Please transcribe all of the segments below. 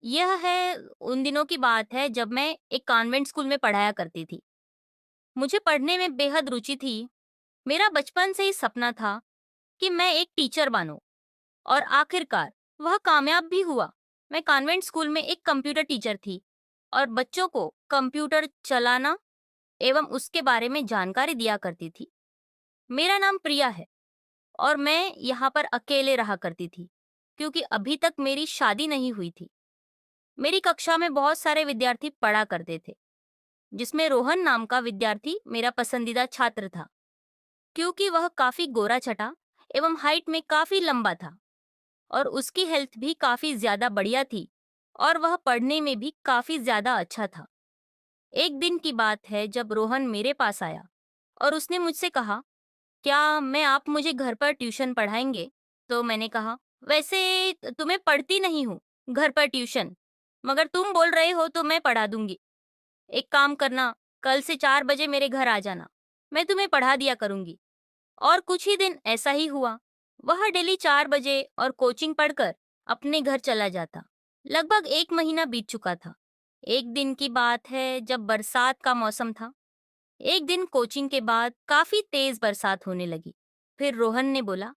यह है उन दिनों की बात है जब मैं एक कॉन्वेंट स्कूल में पढ़ाया करती थी। मुझे पढ़ने में बेहद रुचि थी। मेरा बचपन से ही सपना था कि मैं एक टीचर बनूं और आखिरकार वह कामयाब भी हुआ। मैं कॉन्वेंट स्कूल में एक कंप्यूटर टीचर थी और बच्चों को कंप्यूटर चलाना एवं उसके बारे में जानकारी दिया करती थी। मेरा नाम प्रिया है और मैं यहाँ पर अकेले रहा करती थी क्योंकि अभी तक मेरी शादी नहीं हुई थी। मेरी कक्षा में बहुत सारे विद्यार्थी पढ़ा करते थे, जिसमें रोहन नाम का विद्यार्थी मेरा पसंदीदा छात्र था, क्योंकि वह काफी गोरा छटा एवं हाइट में काफी लंबा था और उसकी हेल्थ भी काफी ज्यादा बढ़िया थी और वह पढ़ने में भी काफी ज्यादा अच्छा था। एक दिन की बात है जब रोहन मेरे पास आया और उसने मुझसे कहा, क्या मैं आप मुझे घर पर ट्यूशन पढ़ाएंगे? तो मैंने कहा, वैसे तुम्हें पढ़ती नहीं हूँ घर पर ट्यूशन, मगर तुम बोल रहे हो तो मैं पढ़ा दूंगी। एक काम करना, कल से 4 बजे मेरे घर आ जाना, मैं तुम्हें पढ़ा दिया करूंगी। और कुछ ही दिन ऐसा ही हुआ। वह डेली 4 बजे और कोचिंग पढ़कर अपने घर चला जाता। लगभग 1 महीना बीत चुका था। एक दिन की बात है जब बरसात का मौसम था। एक दिन कोचिंग के बाद काफी तेज बरसात होने लगी। फिर रोहन ने बोला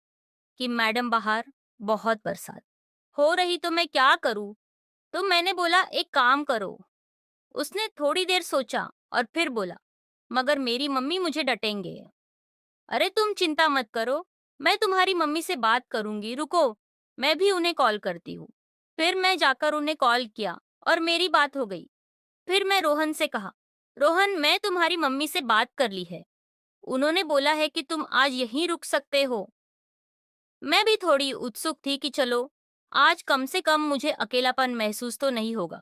कि मैडम बाहर बहुत बरसात हो रही, तो मैं क्या करूं? तो मैंने बोला, एक काम करो। उसने थोड़ी देर सोचा और फिर बोला, मगर मेरी मम्मी मुझे डांटेंगे। अरे तुम चिंता मत करो, मैं तुम्हारी मम्मी से बात करूंगी, रुको, मैं भी उन्हें कॉल करती हूँ। फिर मैं जाकर उन्हें कॉल किया और मेरी बात हो गई। फिर मैं रोहन से कहा, रोहन, मैं तुम्हारी मम्मी से बात कर ली है। उन्होंने बोला है कि तुम आज यहीं रुक सकते हो। मैं भी थोड़ी उत्सुक थी कि चलो, आज कम से कम मुझे अकेलापन महसूस तो नहीं होगा।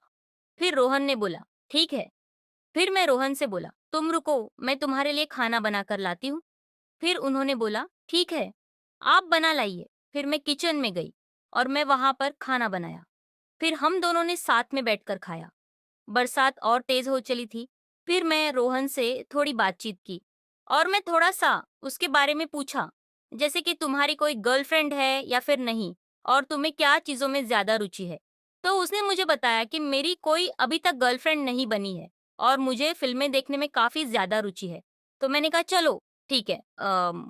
फिर रोहन ने बोला, ठीक है। फिर मैं रोहन से बोला, तुम रुको, मैं तुम्हारे लिए खाना बनाकर लाती हूँ। फिर उन्होंने बोला, ठीक है, आप बना लाइए। फिर मैं किचन में गई और मैं वहां पर खाना बनाया। फिर हम दोनों ने साथ में बैठकर खाया। बरसात और तेज हो चली थी। फिर मैं रोहन से थोड़ी बातचीत की और मैं थोड़ा सा उसके बारे में पूछा, जैसे कि तुम्हारी कोई गर्लफ्रेंड है या फिर नहीं, और तुम्हें क्या चीज़ों में ज़्यादा रुचि है। तो उसने मुझे बताया कि मेरी कोई अभी तक गर्लफ्रेंड नहीं बनी है और मुझे फिल्में देखने में काफ़ी ज़्यादा रुचि है। तो मैंने कहा, चलो ठीक है,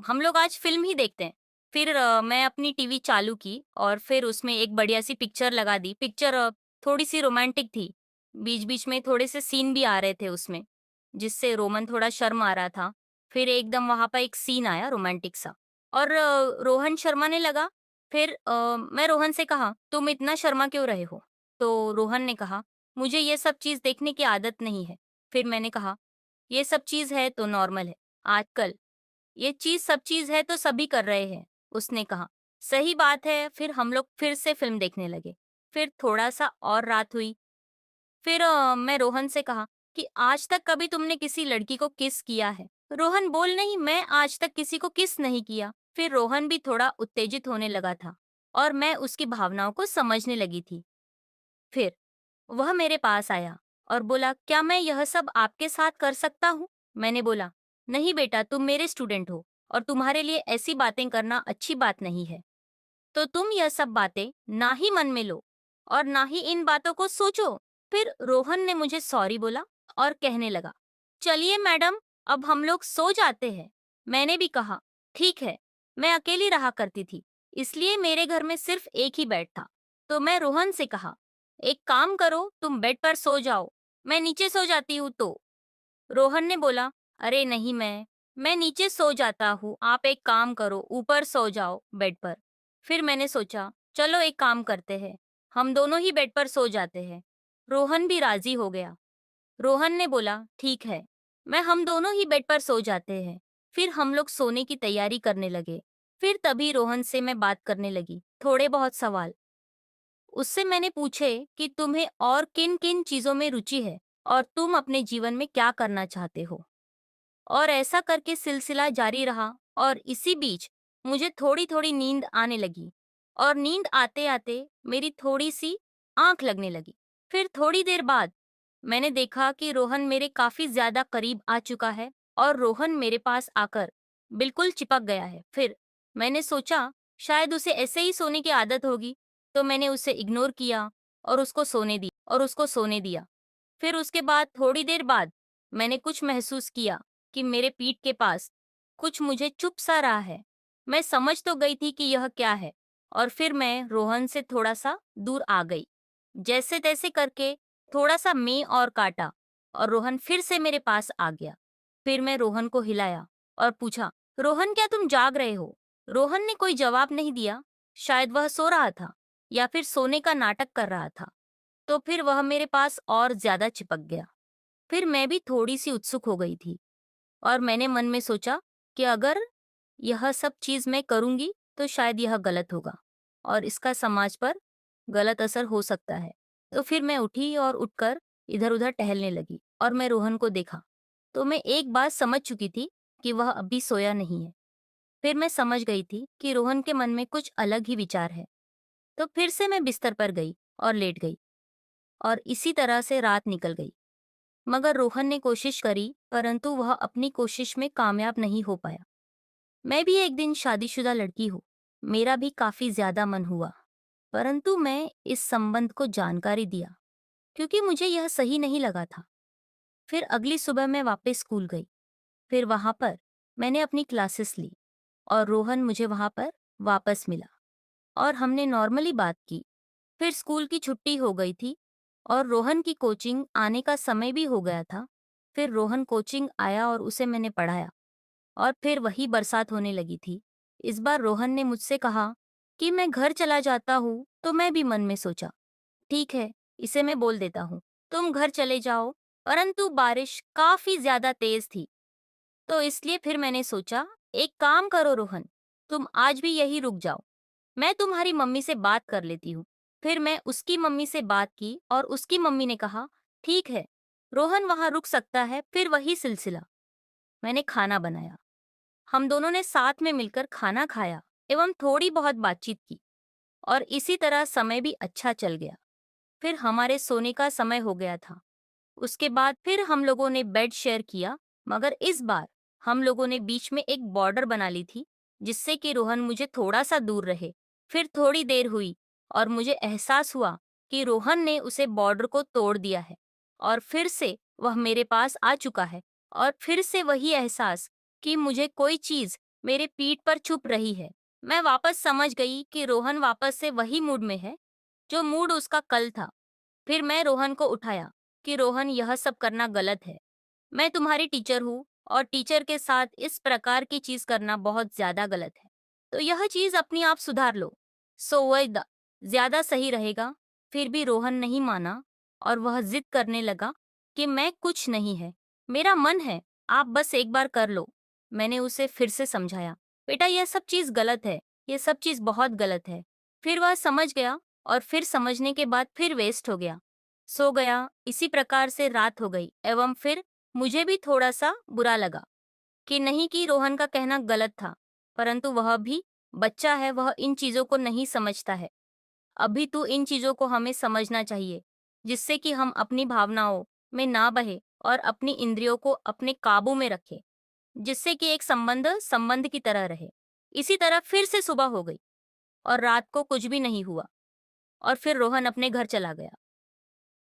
हम लोग आज फिल्म ही देखते हैं। फिर मैं अपनी टीवी चालू की और फिर उसमें एक बढ़िया सी पिक्चर लगा दी। पिक्चर थोड़ी सी रोमांटिक थी। बीच-बीच में थोड़े से सीन भी आ रहे थे उसमें, जिससे रोमन थोड़ा शर्म आ रहा था। फिर एकदम वहाँ पर एक सीन आया रोमांटिक सा और रोहन शर्माने लगा। फिर मैं रोहन से कहा, तुम इतना शर्मा क्यों रहे हो? तो रोहन ने कहा, मुझे ये सब चीज़ देखने की आदत नहीं है। फिर मैंने कहा, ये सब चीज़ है तो नॉर्मल है। आजकल ये चीज़ सब चीज़ है तो सभी कर रहे हैं। उसने कहा, सही बात है। फिर हम लोग फिर से फ़िल्म देखने लगे। फिर थोड़ा-सा और रात हुई। फिर मैं रोहन से कहा कि आज तक कभी तुमने किसी लड़की को किस किया है? रोहन बोल, नहीं, मैं आज तक किसी को किस नहीं किया। फिर रोहन भी थोड़ा उत्तेजित होने लगा था और मैं उसकी भावनाओं को समझने लगी थी। फिर वह मेरे पास आया और बोला, क्या मैं यह सब आपके साथ कर सकता हूँ? मैंने बोला, नहीं बेटा, तुम मेरे स्टूडेंट हो और तुम्हारे लिए ऐसी बातें करना अच्छी बात नहीं है। तो तुम यह सब बातें ना ही मन में लो और ना ही इन बातों को सोचो। फिर रोहन ने मुझे सॉरी बोला और कहने लगा, चलिए मैडम, अब हम लोग सो जाते हैं। मैंने भी कहा, ठीक है। मैं अकेली रहा करती थी, इसलिए मेरे घर में सिर्फ एक ही बेड था। तो मैं रोहन से कहा, एक काम करो, तुम बेड पर सो जाओ, मैं नीचे सो जाती हूँ तो। रोहन ने बोला, अरे नहीं, मैं नीचे सो जाता हूँ, आप एक काम करो, ऊपर सो जाओ बेड पर। फिर मैंने सोचा, चलो एक काम करते हैं, हम दोनों ही बेड पर सो जाते हैं। रोहन भी राजी हो गया। रोहन ने बोला, ठीक है, मैं हम दोनों ही बेड पर सो जाते हैं। फिर हम लोग सोने की तैयारी करने लगे। फिर तभी रोहन से मैं बात करने लगी, थोड़े बहुत सवाल। उससे मैंने पूछे कि तुम्हें और किन किन चीजों में रुचि है और तुम अपने जीवन में क्या करना चाहते हो। और ऐसा करके सिलसिला जारी रहा और इसी बीच मुझे थोड़ी-थोड़ी नींद आने लगी और नींद आते-आते मेरी थोड़ी-सी आँख लगने लगी। फिर थोड़ी देर बाद मैंने देखा कि रोहन मेरे काफ़ी ज़्यादा करीब आ चुका है और रोहन मेरे पास आकर बिल्कुल चिपक गया है। फिर मैंने सोचा शायद उसे ऐसे ही सोने की आदत होगी, तो मैंने उसे इग्नोर किया और उसको सोने दिया। फिर उसके बाद थोड़ी देर बाद मैंने कुछ महसूस किया कि मेरे पीठ के पास कुछ मुझे चुभ सा रहा है। मैं समझ तो गई थी कि यह क्या है और फिर मैं रोहन से थोड़ा-सा दूर आ गई। जैसे-तैसे करके थोड़ा-सा मैं और काटा और रोहन फिर से मेरे पास आ गया। फिर मैं रोहन को हिलाया और पूछा, "रोहन, क्या तुम जाग रहे हो?" रोहन ने कोई जवाब नहीं दिया। शायद वह सो रहा था या फिर सोने का नाटक कर रहा था। तो फिर वह मेरे पास और ज़्यादा चिपक गया। फिर मैं भी थोड़ी-सी उत्सुक हो गई थी और मैंने मन में सोचा कि अगर यह सब चीज़ मैं करूँगी, तो शायद यह गलत होगा और इसका समाज पर गलत असर हो सकता है। तो फिर मैं उठी और उठकर इधर-उधर टहलने लगी और मैं रोहन को देखा। तो मैं एक बात समझ चुकी थी कि वह अभी सोया नहीं है। फिर मैं समझ गई थी कि रोहन के मन में कुछ अलग ही विचार है। तो फिर से मैं बिस्तर पर गई और लेट गई और इसी तरह से रात निकल गई। मगर रोहन ने कोशिश करी, परंतु वह अपनी कोशिश में कामयाब नहीं हो पाया। मैं भी एक दिन शादीशुदा लड़की हूँ। मेरा भी काफ़ी ज़्यादा मन हुआ, परंतु मैं इस संबंध को जानकारी दिया, क्योंकि मुझे यह सही नहीं लगा था। फिर अगली सुबह मैं वापस स्कूल गई। फिर वहाँ पर मैंने अपनी क्लासेस ली और रोहन मुझे वहाँ पर वापस मिला और हमने नॉर्मली बात की। फिर स्कूल की छुट्टी हो गई थी और रोहन की कोचिंग आने का समय भी हो गया था। फिर रोहन कोचिंग आया और उसे मैंने पढ़ाया और फिर वही बरसात होने लगी थी। इस बार रोहन ने मुझसे कहा कि मैं घर चला जाता हूँ, तो मैं भी मन में सोचा, ठीक है, इसे मैं बोल देता हूँ, तुम घर चले जाओ। परंतु बारिश काफ़ी ज़्यादा तेज़ थी, तो इसलिए फिर मैंने सोचा, एक काम करो रोहन, तुम आज भी यहीं रुक जाओ। मैं तुम्हारी मम्मी से बात कर लेती हूँ। फिर मैं उसकी मम्मी से बात की और उसकी मम्मी ने कहा, ठीक है, रोहन वहाँ रुक सकता है। फिर वही सिलसिला। मैंने खाना बनाया। हम दोनों ने साथ में मिलकर खाना खाया एवं थोड़ी बहुत बातचीत की और इसी तरह समय भी अच्छा चल गया। फिर हमारे सोने का समय हो गया था। उसके बाद फिर हम लोगों ने बेड शेयर किया, मगर इस बार हम लोगों ने बीच में एक बॉर्डर बना ली थी, जिससे कि रोहन मुझे थोड़ा-सा दूर रहे। फिर थोड़ी देर हुई और मुझे एहसास हुआ कि रोहन ने उसे बॉर्डर को तोड़ दिया है और फिर से वह मेरे पास आ चुका है और फिर से वही एहसास कि मुझे कोई चीज़ मेरे पीठ पर छुप रही है। मैं वापस समझ गई कि रोहन वापस से वही मूड में है, जो मूड उसका कल था। फिर मैं रोहन को उठाया कि रोहन, यह सब करना गलत है। मैं तुम्हारी टीचर हूँ और टीचर के साथ इस प्रकार की चीज़ करना बहुत ज़्यादा गलत है। तो यह चीज़ अपनी आप सुधार लो। सो वह ज़्यादा सही रहेगा। फिर भी रोहन नहीं माना और वह ज़िद करने लगा कि मैं कुछ नहीं है, मेरा मन है, आप बस एक बार कर लो। मैंने उसे फिर से समझाया, बेटा यह सब चीज़ गलत है, ये सब चीज़ बहुत गलत है। फिर वह समझ गया और फिर समझने के बाद फिर वेस्ट हो गया। सो गया। इसी प्रकार से रात हो गई एवं फिर मुझे भी थोड़ा-सा बुरा लगा कि नहीं, कि रोहन का कहना गलत था, परंतु वह भी बच्चा है, वह इन चीज़ों को नहीं समझता है। अभी तो इन चीज़ों को हमें समझना चाहिए, जिससे कि हम अपनी भावनाओं में ना बहे और अपनी इंद्रियों को अपने काबू में रखें, जिससे कि एक संबंध संबंध की तरह रहे। इसी तरह फिर से सुबह हो गई और रात को कुछ भी नहीं हुआ और फिर रोहन अपने घर चला गया।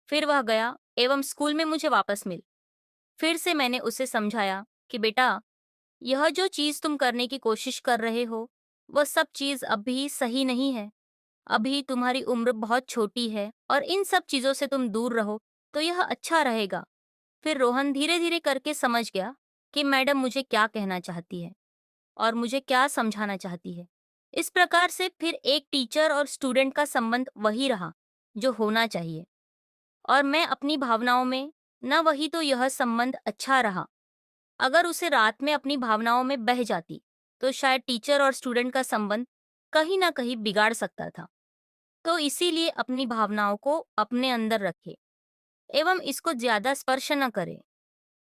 फिर वह गया एवं स्कूल में मुझे वापस मिल। फिर से मैंने उसे समझाया कि बेटा, यह जो चीज़ तुम करने की कोशिश कर रहे हो, वह सब चीज़ अभी सही नहीं है। अभी तुम्हारी उम्र बहुत छोटी है और इन सब चीज़ों से तुम दूर रहो, तो यह अच्छा रहेगा। फिर रोहन धीरे-धीरे करके समझ गया कि मैडम मुझे क्या कहना चाहती है और मुझे क्या समझाना चाहती है। इस प्रकार से फिर एक टीचर और स्टूडेंट का संबंध वही रहा, जो होना चाहिए। और मैं अपनी भावनाओं में न वही, तो यह संबंध अच्छा रहा। अगर उसे रात में अपनी भावनाओं में बह जाती, तो शायद टीचर और स्टूडेंट का संबंध कहीं न कहीं बिगाड़ सकता था। तो इसीलिए अपनी भावनाओं को अपने अंदर रखें एवं इसको ज़्यादा स्पर्श न करें।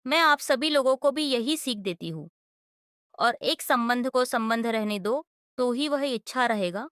मैं आप सभी लोगों को भी यही सीख देती हूँ और एक संबंध को संबंध रहने दो, तो ही वह अच्छा रहेगा